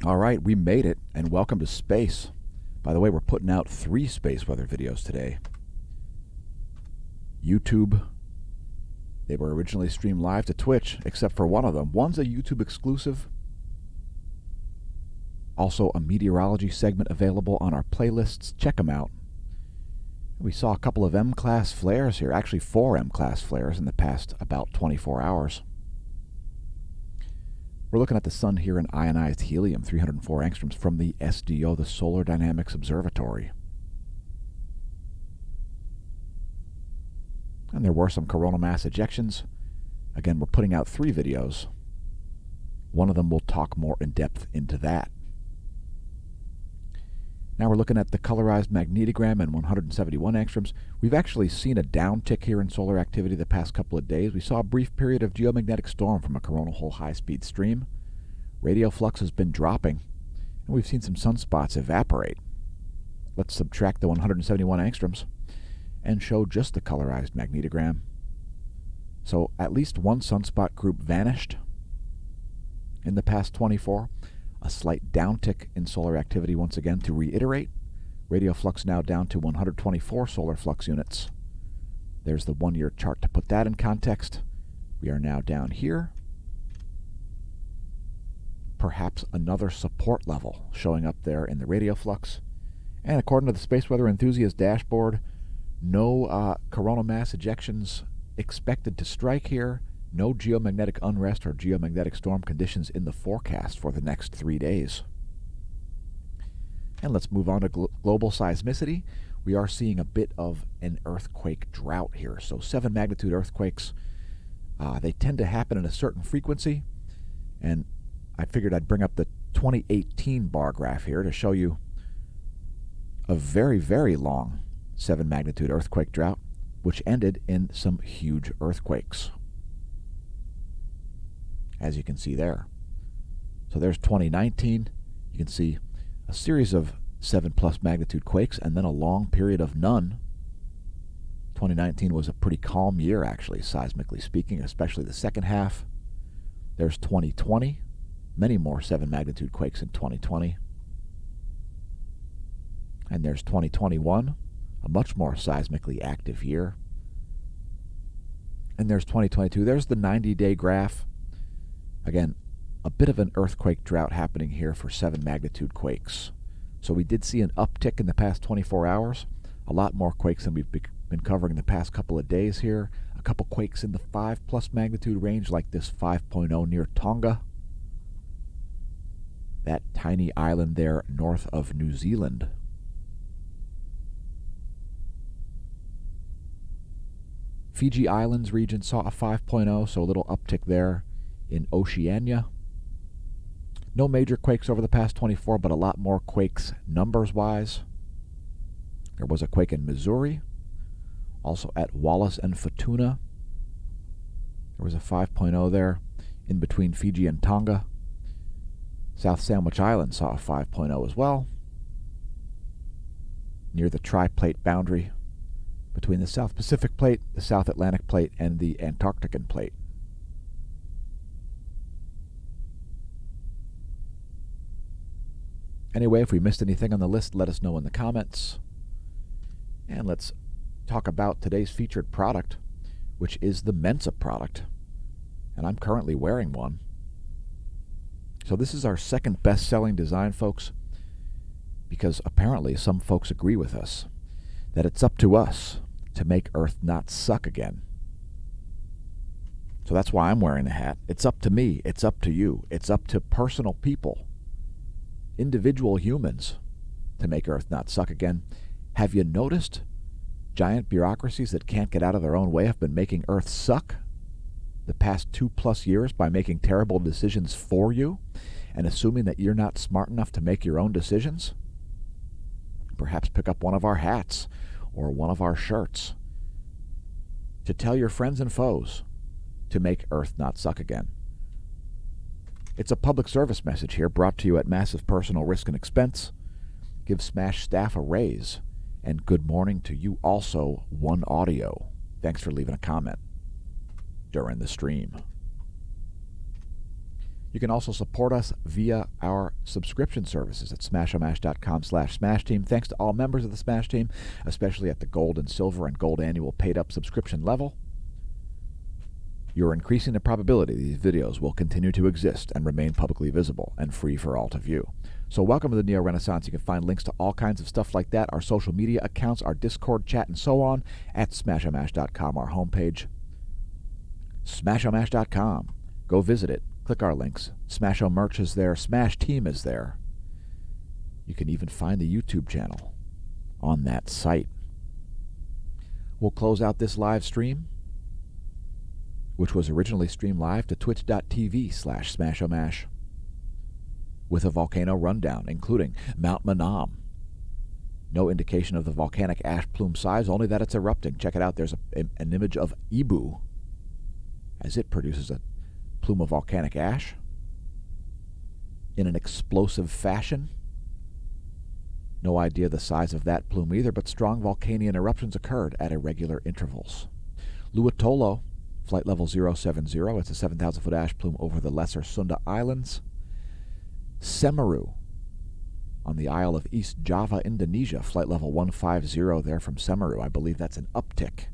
All right, we made it, and welcome to space. By the way, we're putting out 3 space weather videos today. YouTube. They were originally streamed live to Twitch, except for one of them. One's a YouTube exclusive. Also, a meteorology segment available on our playlists. Check them out. We saw a couple of M-class flares here, actually 4 M-class flares in the past about 24 hours. We're looking at the sun here in ionized helium, 304 angstroms from the SDO, the Solar Dynamics Observatory. And there were some coronal mass ejections. Again, we're putting out 3 videos. One of them will talk more in depth into that. Now we're looking at the colorized magnetogram and 171 angstroms. We've actually seen a downtick here in solar activity the past couple of days. We saw a brief period of geomagnetic storm from a coronal hole high-speed stream. Radio flux has been dropping, and we've seen some sunspots evaporate. Let's subtract the 171 angstroms and show just the colorized magnetogram. So at least one sunspot group vanished in the past 24. A slight downtick in solar activity once again. To reiterate, radio flux now down to 124 solar flux units. There's the 1-year chart to put that in context. We are now down here. Perhaps another support level showing up there in the radio flux. And according to the Space Weather Enthusiast dashboard, no coronal mass ejections expected to strike here. No geomagnetic unrest or geomagnetic storm conditions in the forecast for the next 3 days. And let's move on to global seismicity. We are seeing a bit of an earthquake drought here. So 7 magnitude earthquakes, they tend to happen in a certain frequency. And I figured I'd bring up the 2018 bar graph here to show you a very, very long 7 magnitude earthquake drought, which ended in some huge earthquakes, as you can see there. So there's 2019. You can see a series of 7+ magnitude quakes and then a long period of none. 2019 was a pretty calm year, actually, seismically speaking, especially the second half. There's 2020. Many more 7 magnitude quakes in 2020. And there's 2021, a much more seismically active year. And there's 2022. There's the 90-day graph. Again, a bit of an earthquake drought happening here for 7 magnitude quakes. So we did see an uptick in the past 24 hours. A lot more quakes than we've been covering the past couple of days here. A couple quakes in the 5+ magnitude range, like this 5.0 near Tonga. That tiny island there north of New Zealand. Fiji Islands region saw a 5.0, so a little uptick there. In Oceania. No major quakes over the past 24, but a lot more quakes numbers-wise. There was a quake in Missouri, also at Wallis and Futuna. There was a 5.0 there in between Fiji and Tonga. South Sandwich Island saw a 5.0 as well, near the tri-plate boundary between the South Pacific Plate, the South Atlantic Plate, and the Antarctican Plate. Anyway, if we missed anything on the list, let us know in the comments. And let's talk about today's featured product, which is the Mensa product. And I'm currently wearing one. So this is our second best-selling design, folks, because apparently some folks agree with us that it's up to us to make Earth not suck again. So that's why I'm wearing the hat. It's up to me. It's up to you. It's up to personal people, individual humans, to make Earth not suck again. Have you noticed giant bureaucracies that can't get out of their own way have been making Earth suck the past 2+ years by making terrible decisions for you and assuming that you're not smart enough to make your own decisions? Perhaps pick up one of our hats or one of our shirts to tell your friends and foes to make Earth not suck again. It's a public service message here brought to you at massive personal risk and expense. Give Smash staff a raise. And good morning to you also, One Audio. Thanks for leaving a comment during the stream. You can also support us via our subscription services at smashomash.com/SmashTeam. Thanks to all members of the Smash Team, especially at the Gold and Silver and Gold Annual paid-up subscription level. You're increasing the probability these videos will continue to exist and remain publicly visible and free for all to view. So welcome to the Neo Renaissance. You can find links to all kinds of stuff like that, our social media accounts, our Discord chat, and so on at smashomash.com, our homepage. Smashomash.com. Go visit it. Click our links. Smasho merch is there. Smash Team is there. You can even find the YouTube channel on that site. We'll close out this live stream, which was originally streamed live to twitch.tv/smashomash, with a volcano rundown, including Mount Manam. No indication of the volcanic ash plume size, only that it's erupting. Check it out. There's an image of Ibu as it produces a plume of volcanic ash in an explosive fashion. No idea the size of that plume either, but strong volcanic eruptions occurred at irregular intervals. Luatolo, flight level 070, it's a 7,000-foot ash plume over the Lesser Sunda Islands. Semeru, on the Isle of East Java, Indonesia, flight level 150 there from Semeru. I believe that's an uptick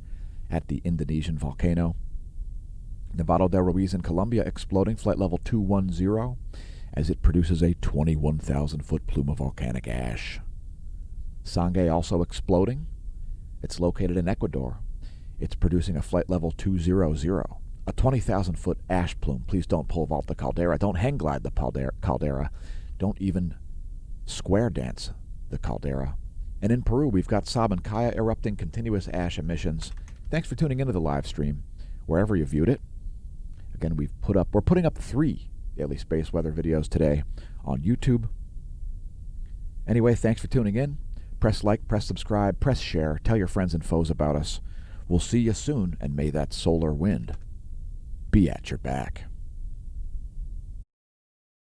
at the Indonesian volcano. Nevado del Ruiz in Colombia exploding, flight level 210, as it produces a 21,000-foot plume of volcanic ash. Sangay also exploding. It's located in Ecuador. It's producing a flight level 200, a 20,000-foot ash plume. Please don't pole vault the caldera. Don't hang glide the caldera. Don't even square dance the caldera. And in Peru, we've got Sabancaya erupting, continuous ash emissions. Thanks for tuning into the live stream, wherever you viewed it. Again, we're putting up 3 daily space weather videos today on YouTube. Anyway, thanks for tuning in. Press like, press subscribe, press share, tell your friends and foes about us. We'll see you soon, and may that solar wind be at your back.